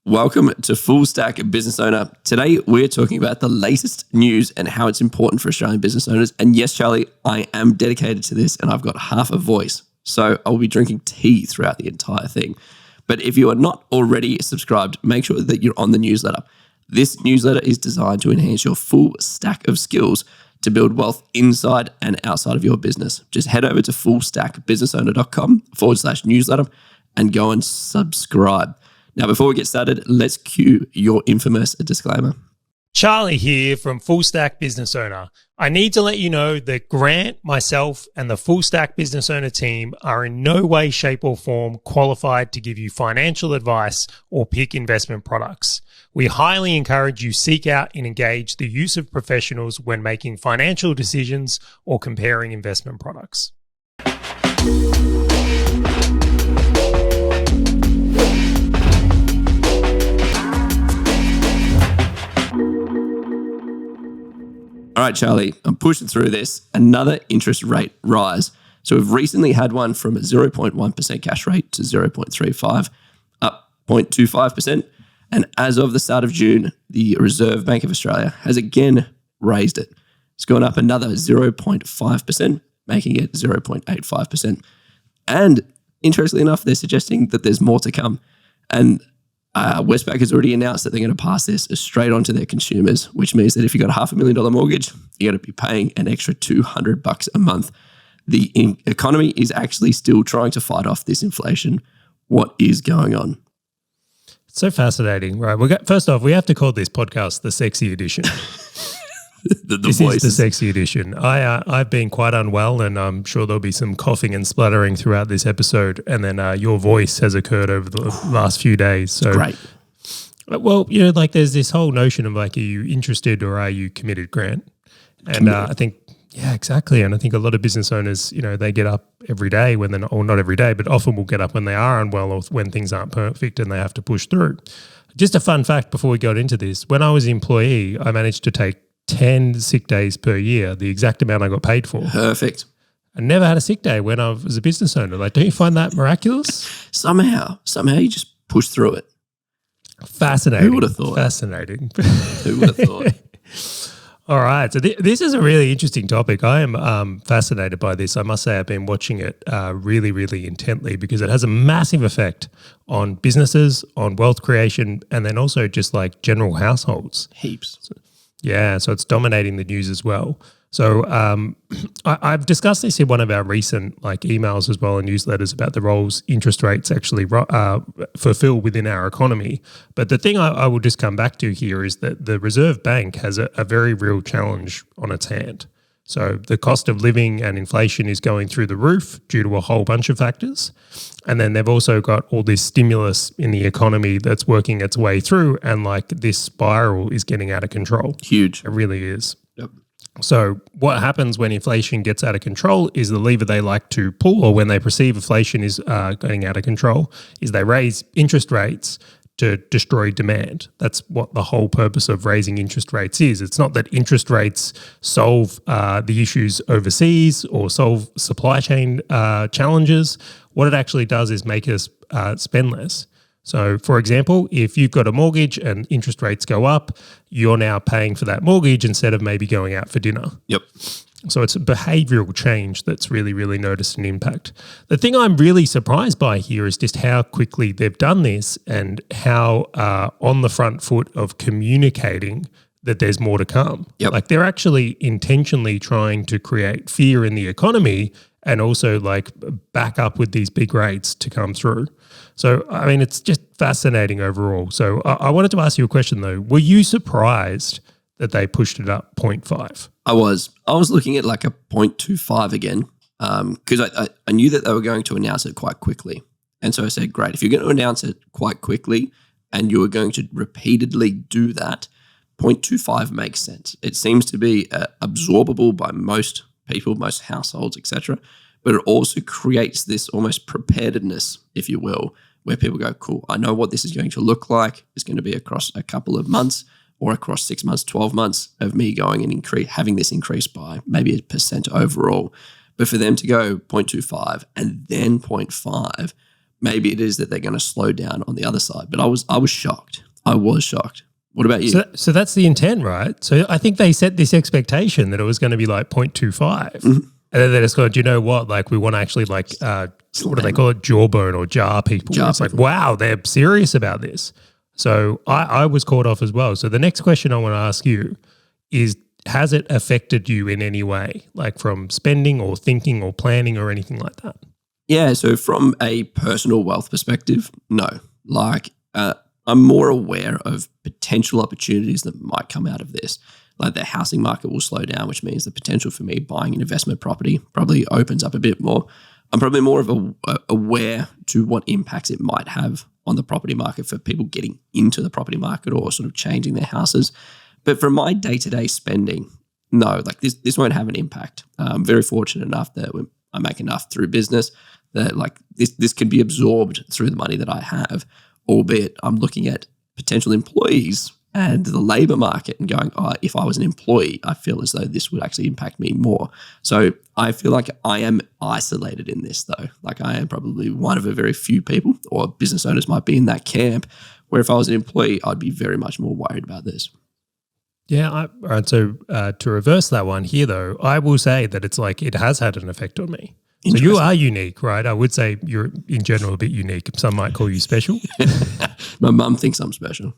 Welcome to Full Stack Business Owner. Today, we're talking about the latest news and how it's important for Australian business owners. And yes, Charley, I am dedicated to this and I've got half a voice. So I'll be drinking tea throughout the entire thing. But if you are not already subscribed, make sure that you're on the newsletter. This newsletter is designed to enhance your full stack of skills to build wealth inside and outside of your business. Just head over to fullstackbusinessowner.com/newsletter and go and subscribe. Now, before we get started, let's cue your infamous disclaimer. Charley here from Full Stack Business Owner. I need to let you know that Grant, myself, and the Full Stack Business Owner team are in no way, shape, or form qualified to give you financial advice or pick investment products. We highly encourage you seek out and engage the use of professionals when making financial decisions or comparing investment products. All right, Charley, I'm pushing through this. Another interest rate rise. So we've recently had one from a 0.1% cash rate to 0.35, up 0.25%. And as of the start of June, the Reserve Bank of Australia has again raised it. It's gone up another 0.5%, making it 0.85%. And interestingly enough, they're suggesting that there's more to come. And Westpac has already announced that they're going to pass this straight on to their consumers, which means that if you've got a $500,000 mortgage, you're going to be paying an extra $200 a month. The economy is actually still trying to fight off this inflation. What is going on? It's so fascinating, right? First off, we have to call this podcast the Sexy Edition. This is the Sexy Edition. I've been quite unwell, and I'm sure there'll be some coughing and spluttering throughout this episode. And then your voice has occurred over the last few days. So great. Well, there's this whole notion of are you interested or are you committed, Grant? And I think, yeah, exactly. And I think a lot of business owners, they get up every day when they're not, or not every day, but often will get up when they are unwell or when things aren't perfect and they have to push through. Just a fun fact before we got into this: when I was an employee, I managed to take 10 sick days per year, the exact amount I got paid for. Perfect. I never had a sick day when I was a business owner. Don't you find that miraculous? Somehow you just push through it. Fascinating. Who would have thought? Fascinating. Who would have thought? All right. So this is a really interesting topic. I am fascinated by this. I must say I've been watching it really, really intently because it has a massive effect on businesses, on wealth creation, and then also just like general households. Heaps. Yeah, so it's dominating the news as well. So I've discussed this in one of our recent emails as well and newsletters about the roles interest rates actually fulfill within our economy. But the thing I will just come back to here is that the Reserve Bank has a very real challenge on its hand. So the cost of living and inflation is going through the roof due to a whole bunch of factors. And then they've also got all this stimulus in the economy that's working its way through, and this spiral is getting out of control. Huge. It really is. Yep. So what happens when inflation gets out of control is the lever they like to pull, or when they perceive inflation is going out of control, is they raise interest rates to destroy demand. That's what the whole purpose of raising interest rates is. It's not that interest rates solve the issues overseas or solve supply chain challenges. What it actually does is make us spend less. So, for example, if you've got a mortgage and interest rates go up, you're now paying for that mortgage instead of maybe going out for dinner. Yep. So it's a behavioural change that's really, really noticed an impact. The thing I'm really surprised by here is just how quickly they've done this and how on the front foot of communicating that there's more to come. Yep. They're actually intentionally trying to create fear in the economy and also back up with these big rates to come through. So, I mean, it's just fascinating overall. So I wanted to ask you a question though. Were you surprised that they pushed it up 0.5? I was looking at a 0.25 again because I knew that they were going to announce it quite quickly. And so I said, great, if you're going to announce it quite quickly and you are going to repeatedly do that, 0.25 makes sense. It seems to be absorbable by most people, most households, etc. But it also creates this almost preparedness, if you will, where people go, cool, I know what this is going to look like. It's going to be across a couple of months or across 6 months, 12 months of me going and having this increase by maybe 1% overall. But for them to go 0.25 and then 0.5 maybe it is that they're going to slow down on the other side. But I was shocked. I was shocked. What about you? So that's the intent, right? So I think they set this expectation that it was going to be like 0.25. Mm-hmm. And then they just go, do you know what? Like, we want to actually what do they call it? Jawbone or jar people. It's like, wow, they're serious about this. So I was caught off as well. So the next question I want to ask you is, has it affected you in any way, like from spending or thinking or planning or anything like that? Yeah, so from a personal wealth perspective, no. Like, I'm more aware of potential opportunities that might come out of this. Like, the housing market will slow down, which means the potential for me buying an investment property probably opens up a bit more. I'm probably more of aware to what impacts it might have on the property market for people getting into the property market or sort of changing their houses. But for my day-to-day spending, no, like this won't have an impact. I'm very fortunate enough that I make enough through business that like this can be absorbed through the money that I have, albeit I'm looking at potential employees and the labor market and going, oh, if I was an employee, I feel as though this would actually impact me more. So I feel like I am isolated in this though. Like, I am probably one of a very few people, or business owners might be in that camp, where if I was an employee, I'd be very much more worried about this. Yeah. All right. So to reverse that one here though, I will say that it's like it has had an effect on me. So you are unique, right? I would say you're in general a bit unique. Some might call you special. My mum thinks I'm special.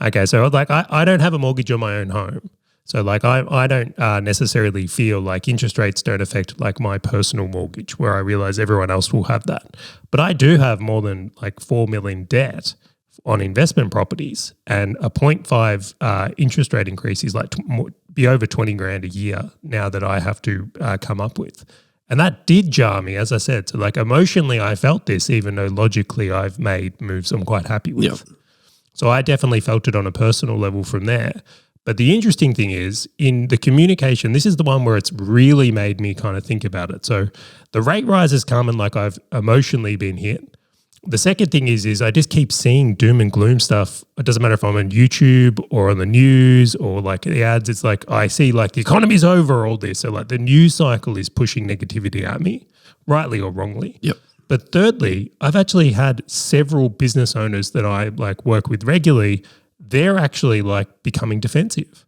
Okay, so like I don't have a mortgage on my own home. So like I don't necessarily feel like interest rates don't affect like my personal mortgage, where I realize everyone else will have that. But I do have more than like 4 million debt on investment properties, and a 0.5 interest rate increase is like be over 20 grand a year now that I have to come up with. And that did jar me, as I said. So like emotionally I felt this, even though logically I've made moves I'm quite happy with. Yep. So I definitely felt it on a personal level from there. But the interesting thing is, in the communication, this is the one where it's really made me kind of think about it. So the rate rise has come and like I've emotionally been hit. The second thing is I just keep seeing doom and gloom stuff. It doesn't matter if I'm on YouTube or on the news or like the ads. It's like I see like the economy's over, all this. So like the news cycle is pushing negativity at me, rightly or wrongly. Yep. But thirdly, I've actually had several business owners that I like work with regularly. They're actually like becoming defensive.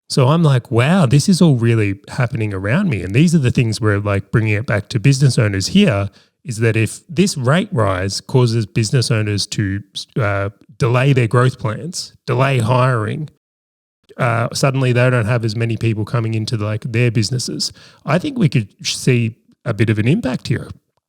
So I'm like, wow, this is all really happening around me. And these are the things where like bringing it back to business owners here is that if this rate rise causes business owners to delay their growth plans, delay hiring, suddenly they don't have as many people coming into like their businesses. I think we could see a bit of an impact here.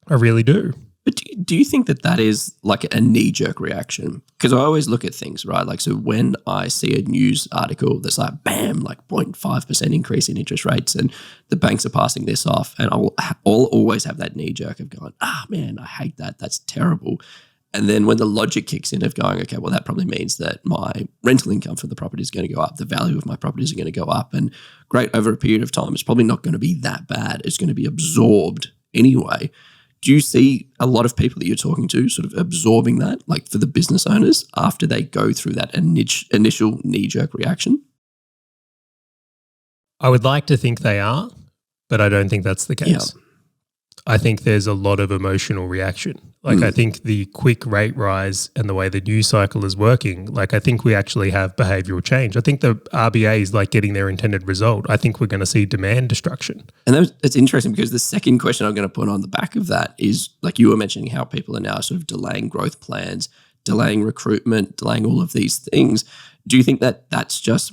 I really do. But do you think that is like a knee-jerk reaction? Because I always look at things, right? Like, so when I see a news article that's like, bam, like 0.5% increase in interest rates and the banks are passing this off, and I'll always have that knee-jerk of going, man, I hate that. That's terrible. And then when the logic kicks in of going, okay, well, that probably means that my rental income for the property is going to go up. The value of my properties are going to go up. And great, over a period of time, it's probably not going to be that bad. It's going to be absorbed anyway. Do you see a lot of people that you're talking to sort of absorbing that, like for the business owners, after they go through that initial knee-jerk reaction? I would like to think they are, but I don't think that's the case. Yeah. I think there's a lot of emotional reaction. Like I think the quick rate rise and the way the news cycle is working, like I think we actually have behavioural change. I think the RBA is like getting their intended result. I think we're going to see demand destruction. And it's interesting because the second question I'm going to put on the back of that is, like you were mentioning, how people are now sort of delaying growth plans, delaying recruitment, delaying all of these things. Do you think that that's just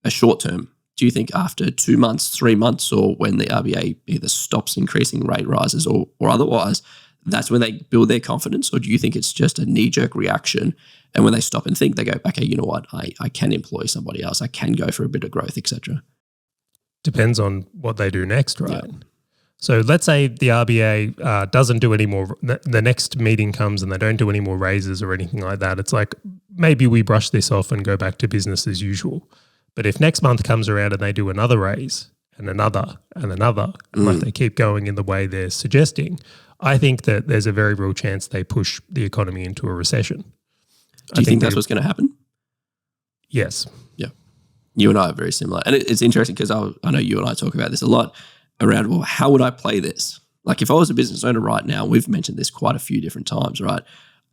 a short term? Do you think after 2 months, 3 months, or when the RBA either stops increasing rate rises or otherwise, that's when they build their confidence? Or do you think it's just a knee-jerk reaction, and when they stop and think, they go, okay, you know what, I can employ somebody else, I can go for a bit of growth, etc.? Depends on what they do next, right? Yeah. So let's say the RBA doesn't do any more, the next meeting comes and they don't do any more raises or anything like that. It's like maybe we brush this off and go back to business as usual. But if next month comes around and they do another raise and another and another, and like they keep going in the way they're suggesting, I think that there's a very real chance they push the economy into a recession. Do you think that's what's going to happen? Yes. Yeah. You and I are very similar. And it's interesting because I know you and I talk about this a lot around, well, how would I play this? Like if I was a business owner right now, we've mentioned this quite a few different times, right?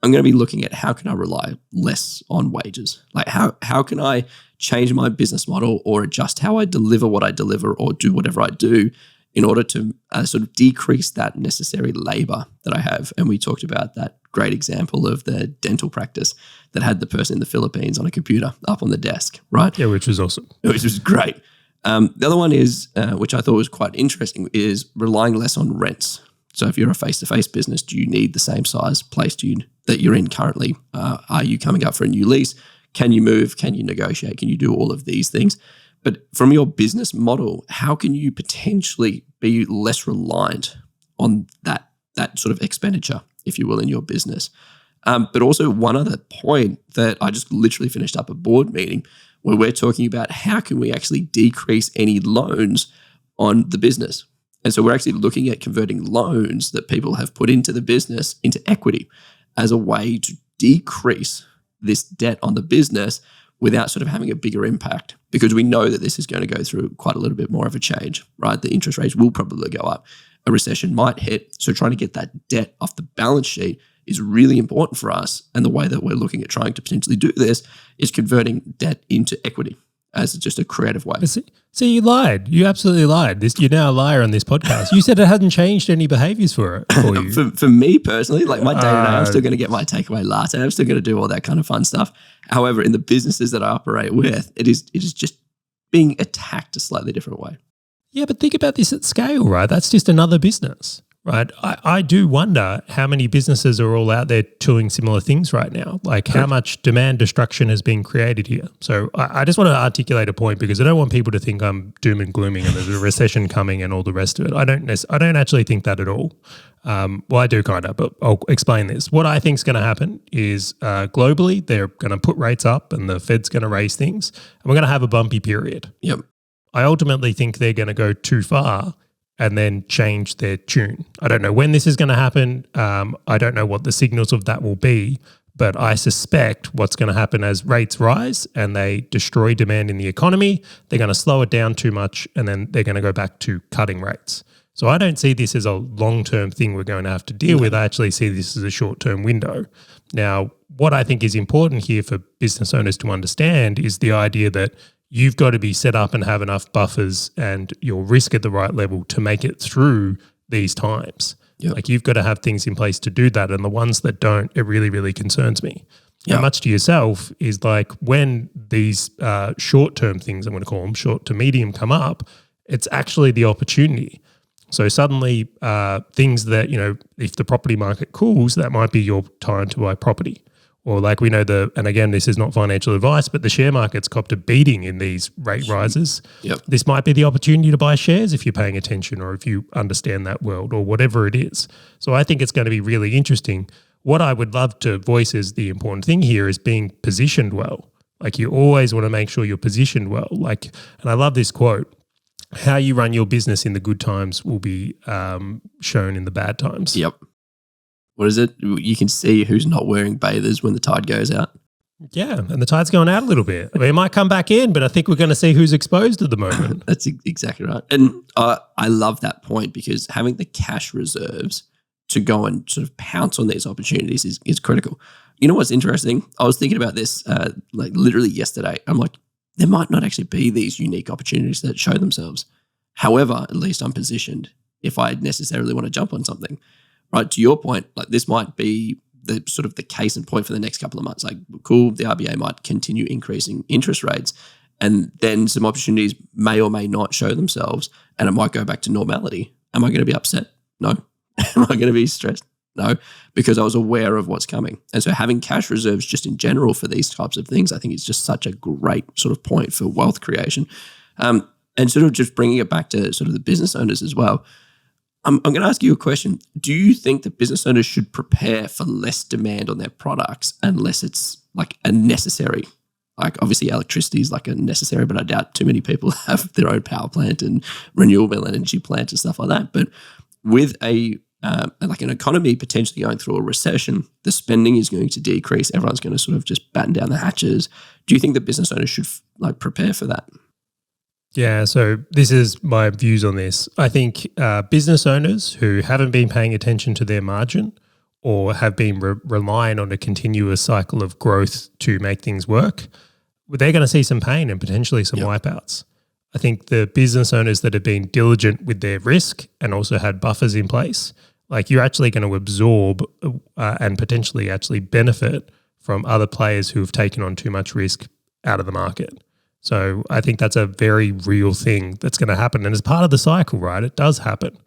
I'm going to be looking at how can I rely less on wages? Like how can I change my business model or adjust how I deliver what I deliver or do whatever I do in order to sort of decrease that necessary labor that I have. And we talked about that great example of the dental practice that had the person in the Philippines on a computer up on the desk, right? Yeah, which was awesome. Which was great. The other one is, which I thought was quite interesting, is relying less on rents. So if you're a face-to-face business, do you need the same size place that you're in currently? Are you coming up for a new lease? Can you move? Can you negotiate? Can you do all of these things? But from your business model, how can you potentially be less reliant on that sort of expenditure, if you will, in your business? But also one other point that I just literally finished up a board meeting where we're talking about how can we actually decrease any loans on the business. And so we're actually looking at converting loans that people have put into the business into equity as a way to decrease this debt on the business without sort of having a bigger impact, because we know that this is going to go through quite a little bit more of a change, right? The interest rates will probably go up. A recession might hit. So trying to get that debt off the balance sheet is really important for us. And the way that we're looking at trying to potentially do this is converting debt into equity as just a creative way. See, you lied. You absolutely lied. You're now a liar on this podcast. You said it hadn't changed any behaviors for you. for me personally, like my day-to-day, I'm still going to get my takeaway latte. I'm still going to do all that kind of fun stuff. However, in the businesses that I operate with, it is just being attacked a slightly different way. Yeah, but think about this at scale, right? That's just another business, right? I do wonder how many businesses are all out there doing similar things right now, like how much demand destruction has been created here. So I just want to articulate a point because I don't want people to think I'm doom and glooming and there's a recession coming and all the rest of it. I don't actually think that at all. Well, I do kind of, but I'll explain this. What I think is going to happen is globally, they're going to put rates up and the Fed's going to raise things and we're going to have a bumpy period. Yep. I ultimately think they're going to go too far and then change their tune. I don't know when this is going to happen. I don't know what the signals of that will be, but I suspect what's going to happen as rates rise and they destroy demand in the economy, they're going to slow it down too much and then they're going to go back to cutting rates. So I don't see this as a long-term thing we're going to have to deal with. I actually see this as a short-term window. Now, what I think is important here for business owners to understand is the idea that you've got to be set up and have enough buffers and your risk at the right level to make it through these times. Yep. Like you've got to have things in place to do that. And the ones that don't, it really, really concerns me. Yep. How much to yourself is like when these short-term things, I'm going to call them short to medium, come up, it's actually the opportunity. So suddenly things that, if the property market cools, that might be your time to buy property. Or like we know and again, this is not financial advice, but the share market's copped a beating in these rate rises. Yep. This might be the opportunity to buy shares if you're paying attention or if you understand that world or whatever it is. So I think it's going to be really interesting. What I would love to voice as the important thing here is being positioned well. Like you always want to make sure you're positioned well. And I love this quote, how you run your business in the good times will be shown in the bad times. Yep. What is it? You can see who's not wearing bathers when the tide goes out. Yeah, and the tide's going out a little bit. I mean, it might come back in, but I think we're going to see who's exposed at the moment. That's exactly right. And I love that point because having the cash reserves to go and sort of pounce on these opportunities is critical. You know what's interesting? I was thinking about this like literally yesterday. I'm like, there might not actually be these unique opportunities that show themselves. However, at least I'm positioned if I necessarily want to jump on something. Right, to your point, like this might be the sort of the case in point for the next couple of months. Like, cool, the RBA might continue increasing interest rates, and then some opportunities may or may not show themselves, and it might go back to normality. Am I going to be upset? No. Am I going to be stressed? No, because I was aware of what's coming. And so having cash reserves just in general for these types of things, I think is just such a great sort of point for wealth creation. And sort of just bringing it back to sort of the business owners as well. I'm going to ask you a question. Do you think that business owners should prepare for less demand on their products unless it's like a necessary? Like obviously electricity is like a necessary, but I doubt too many people have their own power plant and renewable energy plant and stuff like that. But with like an economy potentially going through a recession, the spending is going to decrease. Everyone's going to sort of just batten down the hatches. Do you think that business owners should like prepare for that? Yeah, so this is my views on this. I think business owners who haven't been paying attention to their margin or have been relying on a continuous cycle of growth to make things work, they're going to see some pain and potentially some wipeouts. I think the business owners that have been diligent with their risk and also had buffers in place, like you're actually going to absorb and potentially actually benefit from other players who have taken on too much risk out of the market. So I think that's a very real thing that's going to happen. And as part of the cycle, right, it does happen.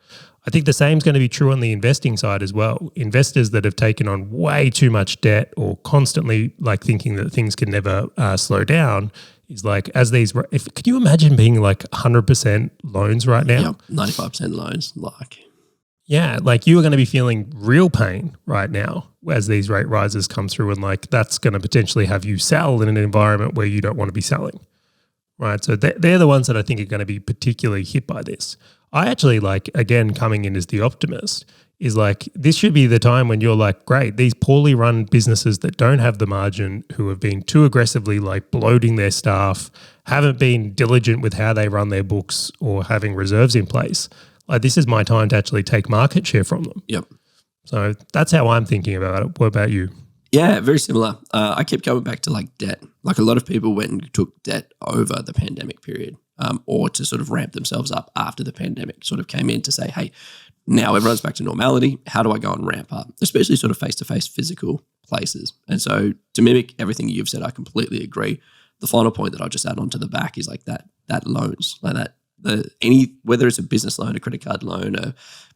I think the same is going to be true on the investing side as well. Investors that have taken on way too much debt or constantly like thinking that things can never slow down is like as these – could you imagine being like 100% loans right now? Yep, 95% loans, like – yeah, like you are going to be feeling real pain right now as these rate rises come through, and like that's going to potentially have you sell in an environment where you don't want to be selling, right? So they're the ones that I think are going to be particularly hit by this. I actually like, again, coming in as the optimist is like this should be the time when you're like, great, these poorly run businesses that don't have the margin, who have been too aggressively like bloating their staff, haven't been diligent with how they run their books or having reserves in place. Like this is my time to actually take market share from them. Yep. So that's how I'm thinking about it. What about you? Yeah, very similar. I keep going back to like debt. Like a lot of people went and took debt over the pandemic period or to sort of ramp themselves up after the pandemic sort of came in to say, hey, now everyone's back to normality. How do I go and ramp up? Especially sort of face-to-face physical places. And so to mimic everything you've said, I completely agree. The final point that I'll just add on to the back is like that loans, like that. Whether it's a business loan, a credit card loan, a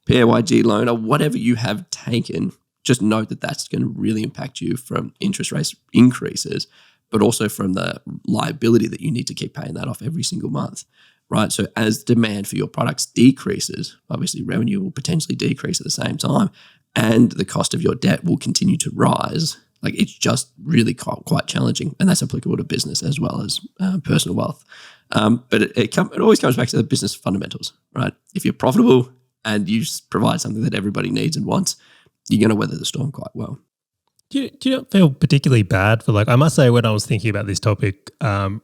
PAYG loan, or whatever you have taken, just note that that's going to really impact you from interest rate increases, but also from the liability that you need to keep paying that off every single month, right? So as demand for your products decreases, obviously revenue will potentially decrease at the same time, and the cost of your debt will continue to rise. Like it's just really quite challenging, and that's applicable to business as well as personal wealth. But it always comes back to the business fundamentals, right? If you're profitable and you provide something that everybody needs and wants, you're going to weather the storm quite well. Do you not feel particularly bad for like, I must say when I was thinking about this topic,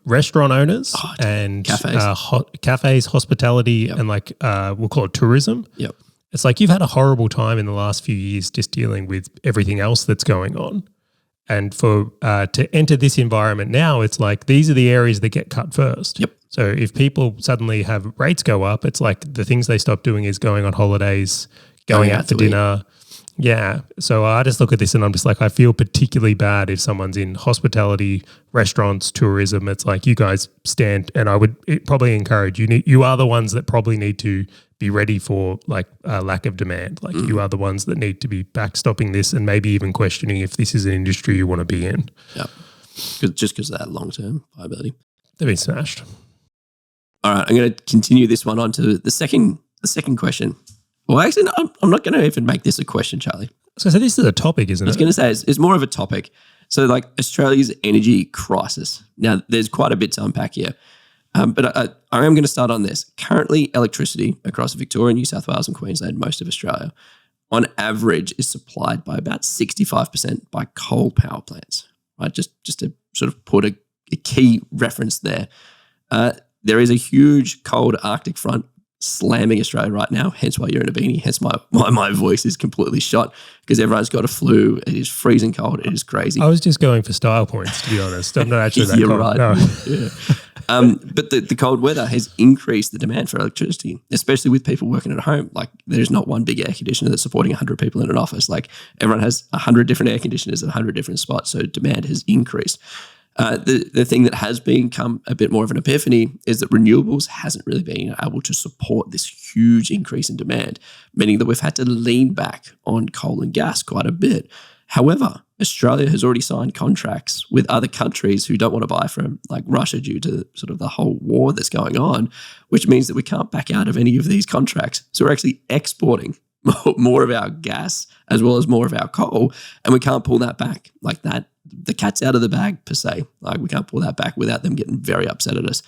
restaurant owners and cafes, hospitality, and like we'll call it tourism. Yep. It's like you've had a horrible time in the last few years just dealing with everything else that's going on. And for to enter this environment now, it's like these are the areas that get cut first. Yep. So if people suddenly have rates go up, it's like the things they stop doing is going on holidays, going out for dinner. Yeah. So I just look at this and I'm just like, I feel particularly bad if someone's in hospitality, restaurants, tourism. It's like you guys stand, and I would probably encourage you. You are the ones that probably need to be ready for like a lack of demand. Like you are the ones that need to be backstopping this and maybe even questioning if this is an industry you want to be in. Yeah. Just because of that long-term viability. They've been smashed. All right. I'm going to continue this one on to the second question. Well, actually, no, I'm not going to even make this a question, Charlie. So this is a topic, isn't it? I was going to say it's more of a topic. So like Australia's energy crisis. Now, there's quite a bit to unpack here. But I am going to start on this. Currently, electricity across Victoria, New South Wales and Queensland, most of Australia, on average is supplied by about 65% by coal power plants, right? Just to sort of put a key reference there. There is a huge cold Arctic front slamming Australia right now, hence why you're in a beanie, hence my voice is completely shot because everyone's got a flu. It is freezing cold. It is crazy. I was just going for style points, to be honest. I'm not actually that You're cold. right. No. Yeah. But the cold weather has increased the demand for electricity, especially with people working at home. Like there's not one big air conditioner that's supporting 100 people in an office. Like everyone has 100 different air conditioners at 100 different spots. So demand has increased. The thing that has become a bit more of an epiphany is that renewables hasn't really been able to support this huge increase in demand, meaning that we've had to lean back on coal and gas quite a bit. However, Australia has already signed contracts with other countries who don't want to buy from like Russia due to sort of the whole war that's going on, which means that we can't back out of any of these contracts. So we're actually exporting more of our gas as well as more of our coal, and we can't pull that back like that. The cat's out of the bag per se. Like we can't pull that back without them getting very upset at us.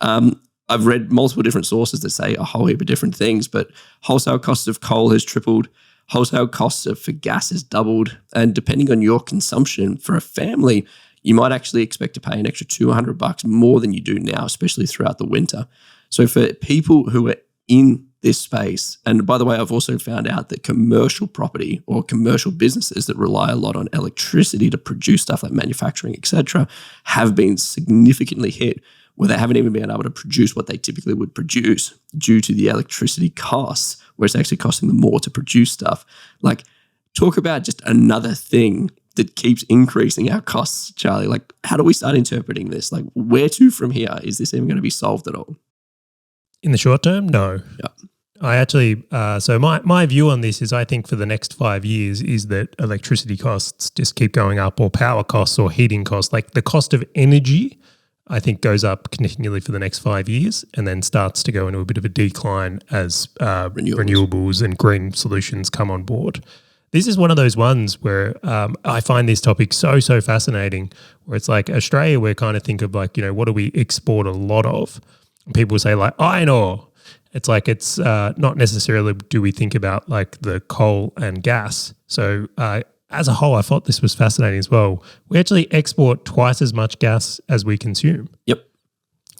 I've read multiple different sources that say a whole heap of different things, but wholesale costs of coal has tripled. Wholesale costs for gas has doubled. And depending on your consumption for a family, you might actually expect to pay an extra $200 more than you do now, especially throughout the winter. So for people who are in this space, and by the way, I've also found out that commercial property or commercial businesses that rely a lot on electricity to produce stuff like manufacturing, etc., have been significantly hit where they haven't even been able to produce what they typically would produce due to the electricity costs, where it's actually costing them more to produce stuff. Like, talk about just another thing that keeps increasing our costs, Charley. Like, how do we start interpreting this? Like, where to from here? Is this even going to be solved at all? In the short term, no. Yeah. I actually, so my view on this is I think for the next 5 years is that electricity costs just keep going up, or power costs or heating costs. Like the cost of energy, I think goes up continually for the next 5 years and then starts to go into a bit of a decline as renewables and green solutions come on board. This is one of those ones where I find this topic so fascinating, where it's like Australia, we're kind of think of like, what do we export a lot of? And people say like iron ore. It's like it's not necessarily do we think about like the coal and gas. So as a whole, I thought this was fascinating as well. We actually export twice as much gas as we consume. Yep.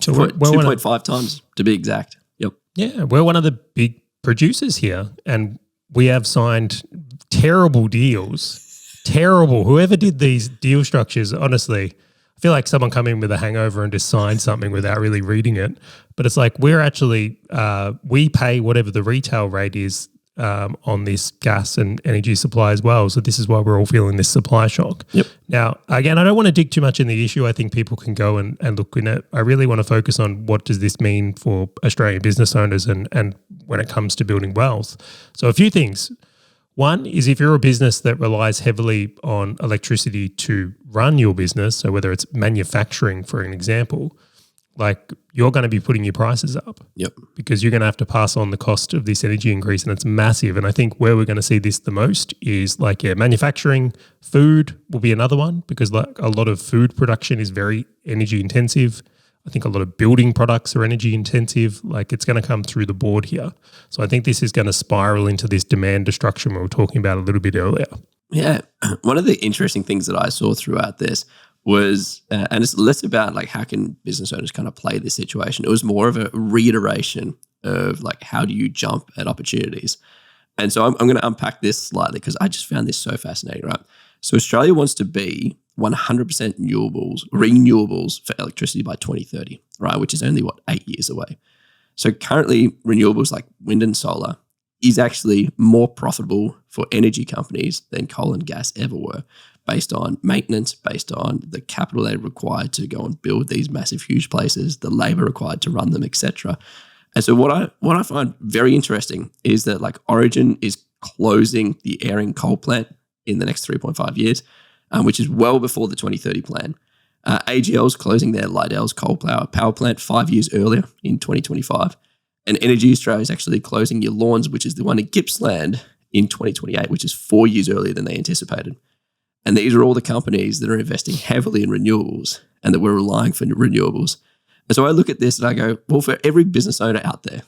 So we're 2.5 times to be exact. Yep. Yeah, we're one of the big producers here, and we have signed terrible deals. Terrible. Whoever did these deal structures, honestly, I feel like someone come in with a hangover and just signed something without really reading it. But it's like we're actually, we pay whatever the retail rate is on this gas and energy supply as well. So this is why we're all feeling this supply shock. Yep. Now, again, I don't want to dig too much in the issue. I think people can go and look in it. I really want to focus on what does this mean for Australian business owners and when it comes to building wealth. So a few things. One is if you're a business that relies heavily on electricity to run your business, so whether it's manufacturing, for an example, like you're going to be putting your prices up. Yep. Because you're going to have to pass on the cost of this energy increase, and it's massive. And I think where we're going to see this the most is like, manufacturing, food will be another one, because like a lot of food production is very energy intensive. I think a lot of building products are energy intensive. Like it's going to come through the board here. So I think this is going to spiral into this demand destruction we were talking about a little bit earlier. Yeah. One of the interesting things that I saw throughout this was, and it's less about like how can business owners kind of play this situation. It was more of a reiteration of like, how do you jump at opportunities? And so I'm going to unpack this slightly because I just found this so fascinating, right? So Australia wants to be 100% renewables for electricity by 2030, right? Which is only 8 years away. So currently renewables like wind and solar is actually more profitable for energy companies than coal and gas ever were, based on maintenance, based on the capital they require to go and build these massive, huge places, the labor required to run them, etc. And so what I find very interesting is that like Origin is closing the Airing coal plant in the next 3.5 years, which is well before the 2030 plan. AGL is closing their Lidell's coal power plant 5 years earlier in 2025. And Energy Australia is actually closing your Lawns, which is the one in Gippsland, in 2028, which is 4 years earlier than they anticipated. And these are all the companies that are investing heavily in renewables and that we're relying for renewables. And so I look at this and I go, well, for every business owner out there,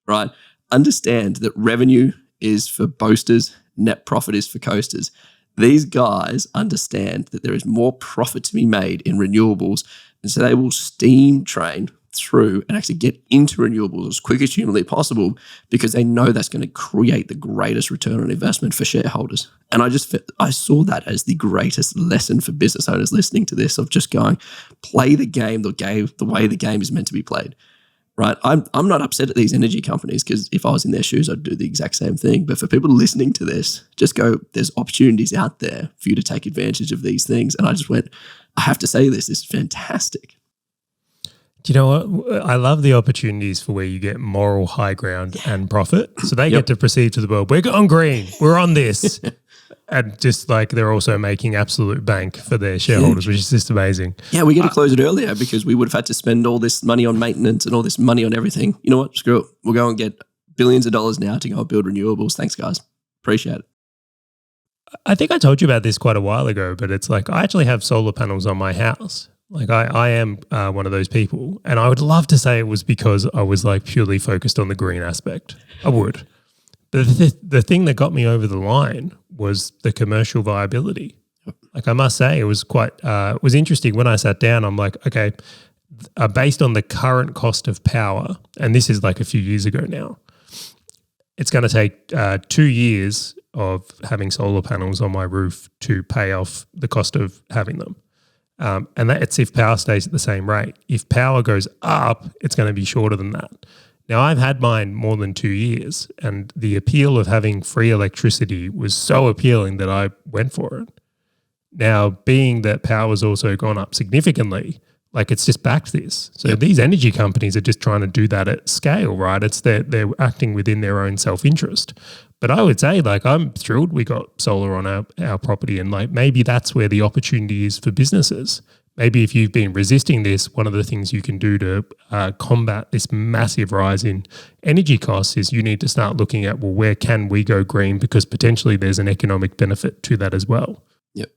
right, understand that revenue is for boasters, net profit is for coasters. These guys understand that there is more profit to be made in renewables, and so they will steam train through and actually get into renewables as quick as humanly possible because they know that's going to create the greatest return on investment for shareholders. And I saw that as the greatest lesson for business owners listening to this, of just going, play the game the way the game is meant to be played. Right, I'm not upset at these energy companies because if I was in their shoes, I'd do the exact same thing. But for people listening to this, just go, there's opportunities out there for you to take advantage of these things. And I just went, I have to say this is fantastic. Do you know what? I love the opportunities for where you get moral high ground and profit. So they get to perceive to the world, we're going green, we're on this. And just like they're also making absolute bank for their shareholders, which is just amazing. Yeah, we get to close it earlier because we would have had to spend all this money on maintenance and all this money on everything. You know what? Screw it. We'll go and get billions of dollars now to go and build renewables. Thanks, guys. Appreciate it. I think I told you about this quite a while ago, but it's like I actually have solar panels on my house. Like I am one of those people, and I would love to say it was because I was like purely focused on the green aspect. I would. But the thing that got me over the line was the commercial viability. Like I must say, it was quite it was interesting when I sat down. I'm like, okay, based on the current cost of power, and this is like a few years ago now, it's going to take 2 years of having solar panels on my roof to pay off the cost of having them. And that's if power stays at the same rate. If power goes up, it's going to be shorter than that. Now, I've had mine more than 2 years, and the appeal of having free electricity was so appealing that I went for it. Now, being that power has also gone up significantly, like it's just backed this. So these energy companies are just trying to do that at scale, right? It's they're acting within their own self-interest. But I would say, like, I'm thrilled we got solar on our property, and like maybe that's where the opportunity is for businesses. Maybe if you've been resisting this, one of the things you can do to combat this massive rise in energy costs is you need to start looking at, well, where can we go green? Because potentially there's an economic benefit to that as well. Yep.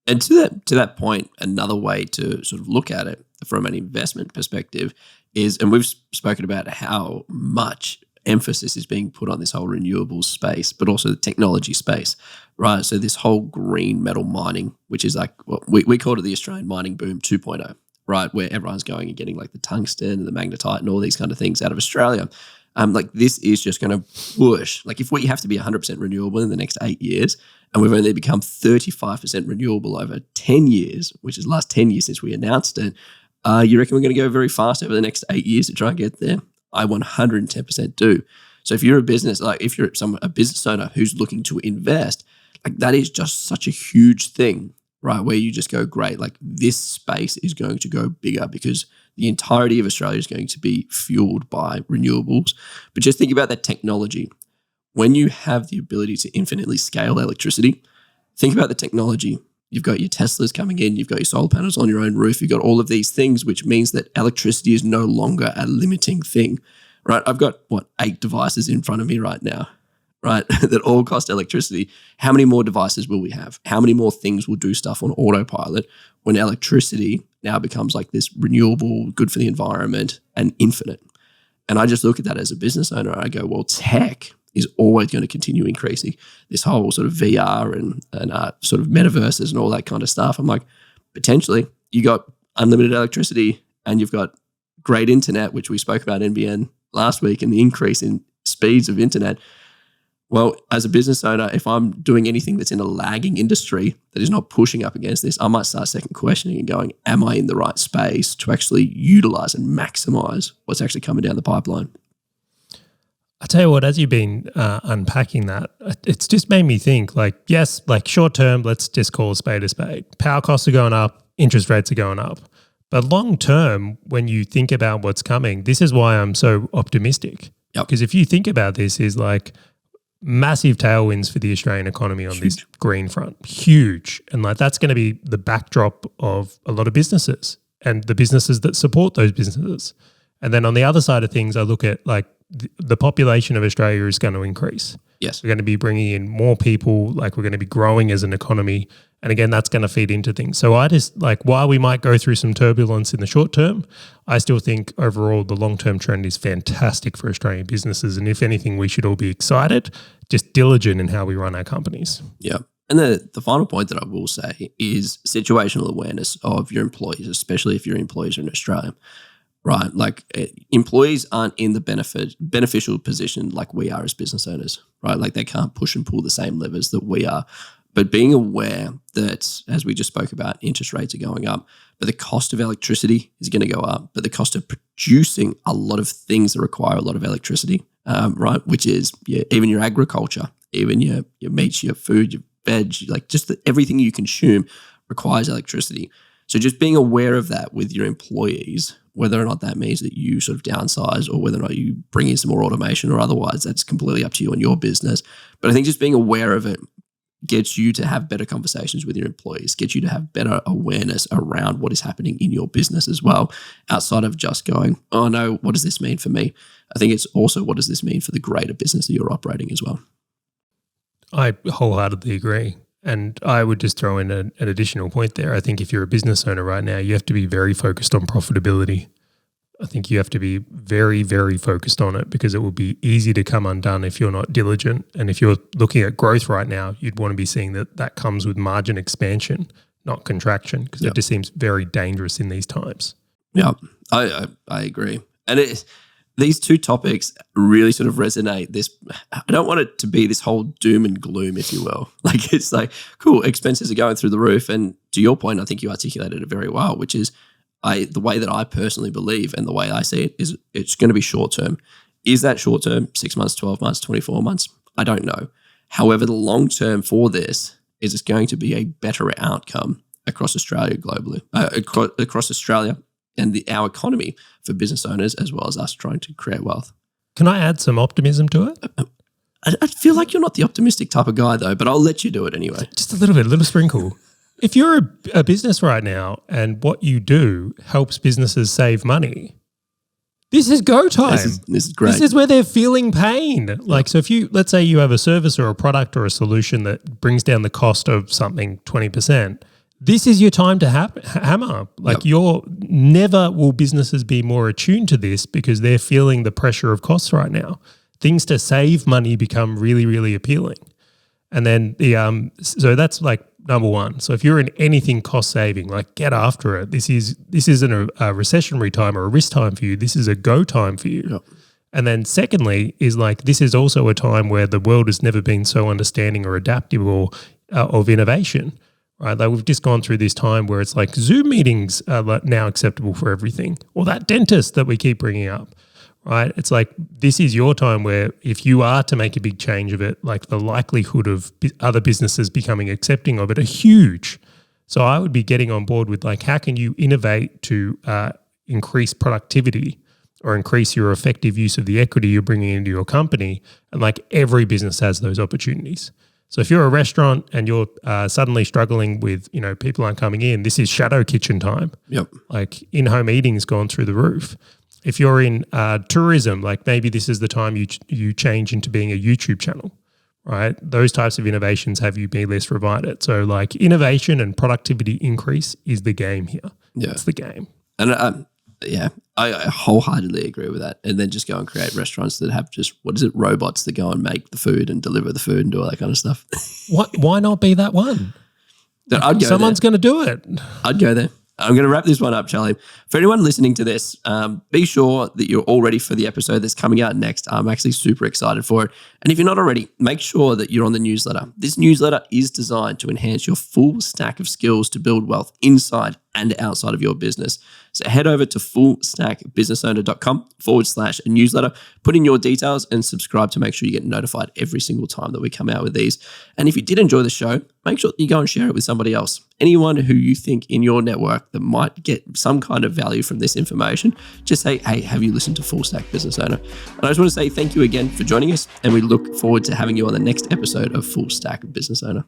And to that point, another way to sort of look at it from an investment perspective is, and we've spoken about how much emphasis is being put on this whole renewables space, but also the technology space, right? So this whole green metal mining, which is like what we called it the Australian mining boom 2.0, right? Where everyone's going and getting like the tungsten and the magnetite and all these kind of things out of Australia. Like this is just going to push, like if we have to be 100% renewable in the next 8 years, and we've only become 35% renewable over 10 years, which is the last 10 years since we announced it, you reckon we're going to go very fast over the next 8 years to try and get there? I 110% do. So if you're a business, like if you're a business owner who's looking to invest, like that is just such a huge thing, right? Where you just go, great, like this space is going to go bigger because the entirety of Australia is going to be fueled by renewables. But just think about that technology. When you have the ability to infinitely scale electricity, think about the technology. You've got your Teslas coming in, you've got your solar panels on your own roof, you've got all of these things, which means that electricity is no longer a limiting thing, right? I've got, 8 devices in front of me right now, right? That all cost electricity. How many more devices will we have? How many more things will do stuff on autopilot when electricity now becomes like this renewable, good for the environment and infinite? And I just look at that as a business owner. I go, well, tech is always going to continue increasing. This whole sort of VR and sort of metaverses and all that kind of stuff. I'm like, potentially you got unlimited electricity and you've got great internet, which we spoke about NBN last week and the increase in speeds of internet. Well, as a business owner, if I'm doing anything that's in a lagging industry that is not pushing up against this, I might start second questioning and going, am I in the right space to actually utilize and maximize what's actually coming down the pipeline? I tell you what, as you've been unpacking that, it's just made me think, like, yes, like short term, let's just call a spade a spade. Power costs are going up, interest rates are going up. But long term, when you think about what's coming, this is why I'm so optimistic. Yep. Because if you think about this, is like massive tailwinds for the Australian economy on this green front. Huge. And like that's going to be the backdrop of a lot of businesses and the businesses that support those businesses. And then on the other side of things, I look at like the population of Australia is going to increase. Yes. We're going to be bringing in more people, like we're going to be growing as an economy. And again, that's going to feed into things. So I just like, while we might go through some turbulence in the short term, I still think overall the long-term trend is fantastic for Australian businesses. And if anything, we should all be excited, just diligent in how we run our companies. Yeah. And the final point that I will say is situational awareness of your employees, especially if your employees are in Australia. Right, like employees aren't in the beneficial position like we are as business owners, right? Like they can't push and pull the same levers that we are. But being aware that, as we just spoke about, interest rates are going up, but the cost of electricity is going to go up, but the cost of producing a lot of things that require a lot of electricity, right? Which is even your agriculture, even your meats, your food, your veg, like just everything you consume requires electricity. So just being aware of that with your employees, whether or not that means that you sort of downsize or whether or not you bring in some more automation or otherwise, that's completely up to you and your business. But I think just being aware of it gets you to have better conversations with your employees, gets you to have better awareness around what is happening in your business as well, outside of just going, oh no, what does this mean for me? I think it's also, what does this mean for the greater business that you're operating as well? I wholeheartedly agree. And I would just throw in an additional point there. I think if you're a business owner right now, you have to be very focused on profitability. I think you have to be very, very focused on it because it will be easy to come undone if you're not diligent. And if you're looking at growth right now, you'd want to be seeing that comes with margin expansion, not contraction, because it just seems very dangerous in these times. Yeah, I agree. And these two topics really sort of resonate. I don't want it to be this whole doom and gloom, if you will. Like, it's like, cool, expenses are going through the roof. And to your point, I think you articulated it very well, which is the way that I personally believe and the way I see it is it's going to be short term. Is that short term, 6 months, 12 months, 24 months? I don't know. However, the long term for this is it's going to be a better outcome across Australia globally, across Australia and our economy for business owners as well as us trying to create wealth. Can I add some optimism to it? I feel like you're not the optimistic type of guy though, but I'll let you do it anyway. Just a little bit, a little sprinkle. If you're a business right now and what you do helps businesses save money, this is go time. This is great. This is where they're feeling pain. Like, so if let's say you have a service or a product or a solution that brings down the cost of something 20%, this is your time to hammer. Like, never will businesses be more attuned to this because they're feeling the pressure of costs right now. Things to save money become really, really appealing. And then so that's like number one. So if you're in anything cost saving, like, get after it. This isn't a recessionary time or a risk time for you. This is a go time for you. Yep. And then secondly is like, this is also a time where the world has never been so understanding or adaptive of innovation. Right, like we've just gone through this time where it's like Zoom meetings are now acceptable for everything, or that dentist that we keep bringing up, right? It's like, this is your time where if you are to make a big change of it, like the likelihood of other businesses becoming accepting of it are huge. So I would be getting on board with like, how can you innovate to increase productivity or increase your effective use of the equity you're bringing into your company? And like, every business has those opportunities. So if you're a restaurant and you're suddenly struggling with, people aren't coming in, this is shadow kitchen time. Yep. Like, in-home eating's gone through the roof. If you're in tourism, like maybe this is the time you change into being a YouTube channel, right? Those types of innovations have you be less provided. So like, innovation and productivity increase is the game here. Yeah. It's the game. And I wholeheartedly agree with that. And then just go and create restaurants that have just, robots that go and make the food and deliver the food and do all that kind of stuff. Why not be that one? Someone's going to do it. I'd go there. I'm going to wrap this one up, Charlie. For anyone listening to this, be sure that you're all ready for the episode that's coming out next. I'm actually super excited for it. And if you're not already, make sure that you're on the newsletter. This newsletter is designed to enhance your full stack of skills to build wealth inside and outside of your business. So head over to fullstackbusinessowner.com/newsletter, put in your details and subscribe to make sure you get notified every single time that we come out with these. And if you did enjoy the show, make sure that you go and share it with somebody else. Anyone who you think in your network that might get some kind of value from this information, just say, hey, have you listened to Full Stack Business Owner? And I just want to say thank you again for joining us, and we look forward to having you on the next episode of Full Stack Business Owner.